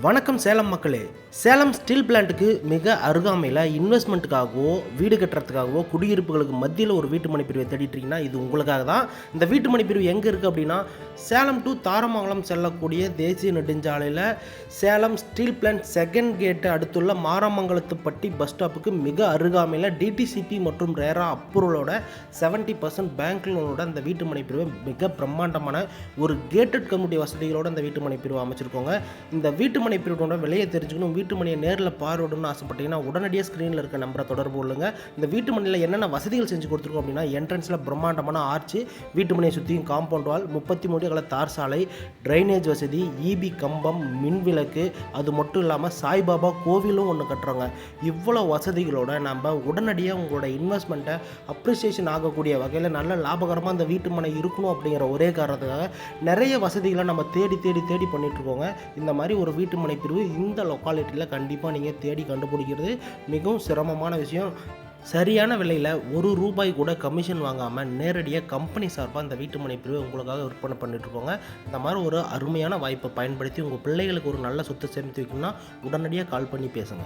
வணக்கம் சேலம் மக்களே. சேலம் ஸ்டீல் பிளான்ட்டுக்கு மிக அருகாமையில் இன்வெஸ்ட்மெண்ட்டுக்காகவோ வீடு கட்டுறதுக்காகவோ குடியிருப்புகளுக்கு மத்தியில் ஒரு வீட்டு மனை பிரிவை தேடிட்டீங்கன்னா இது உங்களுக்காக தான். இந்த வீட்டு மனை பிரிவு எங்கே இருக்குது அப்படின்னா, சேலம் டு தாரமங்கலம் செல்லக்கூடிய தேசிய நெடுஞ்சாலையில் சேலம் ஸ்டீல் பிளான்ட் செகண்ட் கேட்டு அடுத்துள்ள மாரமங்கலத்துப்பட்டி பஸ் ஸ்டாப்புக்கு மிக அருகாமையில் டிடிசிபி மற்றும் ரேரா அப்ரூவலோட 70% பேங்க் லோனோட அந்த வீட்டு மனை பிரிவை மிக பிரம்மாண்டமான ஒரு கேட்டட் கம்யூனிட்டி வசதிகளோட அந்த வீட்டு மனை பிரிவு அமைச்சிருக்கோங்க. இந்த வீட்டு மனை பிரிவோட விலையை தெரிஞ்சுக்கணும், வீட்டு மனையை நேரில் பார்வையிடணும்னு ஆசைப்பட்டீங்கன்னா உடனடியாக ஸ்க்ரீனில் இருக்க நம்பரை தொடர்பு கொள்ளுங்க. இந்த வீட்டு மனையில் என்னென்ன வசதிகள் செஞ்சு கொடுத்துருக்கோம் அப்படின்னா, என்ட்ரன்ஸில் பிரம்மாண்டமான ஆர்ச்சு, வீட்டு மனையை சுற்றியும் காம்பவுண்ட் வால், 33 அகல தார் சாலை, ட்ரைனேஜ் வசதி, இபி கம்பம், மின் விளக்கு, அது மட்டும் இல்லாமல் சாய்பாபா கோவிலும் ஒன்று கட்டுறோங்க. இவ்வளோ வசதிகளோட நம்ம உடனடியாக உங்களோட இன்வெஸ்ட்மெண்ட்டை அப்ரிசியேஷன் ஆகக்கூடிய வகையில் நல்ல லாபகரமாக அந்த வீட்டு மனை இருக்கணும் அப்படிங்கிற ஒரே காரணத்துக்காக நிறைய வசதிகளை நம்ம தேடி பண்ணிகிட்ருக்கோங்க. இந்த மாதிரி ஒரு வீட்டு மனை பிரிவு இந்த லொக்காலிட்டியில் கண்டிப்பாக நீங்கள் தேடி கண்டுபிடிக்கிறது மிகவும் சிரமமான விஷயம். சரியான விலையில் ₹1 கூட கமிஷன் வாங்காமல் நேரடியாக கம்பெனி சார்பாக அந்த வீட்டு மனை பிரிவை உங்களுக்காக விற்பனை பண்ணிட்டுருக்கோங்க. இந்த மாதிரி ஒரு அருமையான வாய்ப்பை பயன்படுத்தி உங்கள் பிள்ளைகளுக்கு ஒரு நல்ல சொத்து சேமித்து வைக்கணும்னா உடனடியாக கால் பண்ணி பேசுங்க.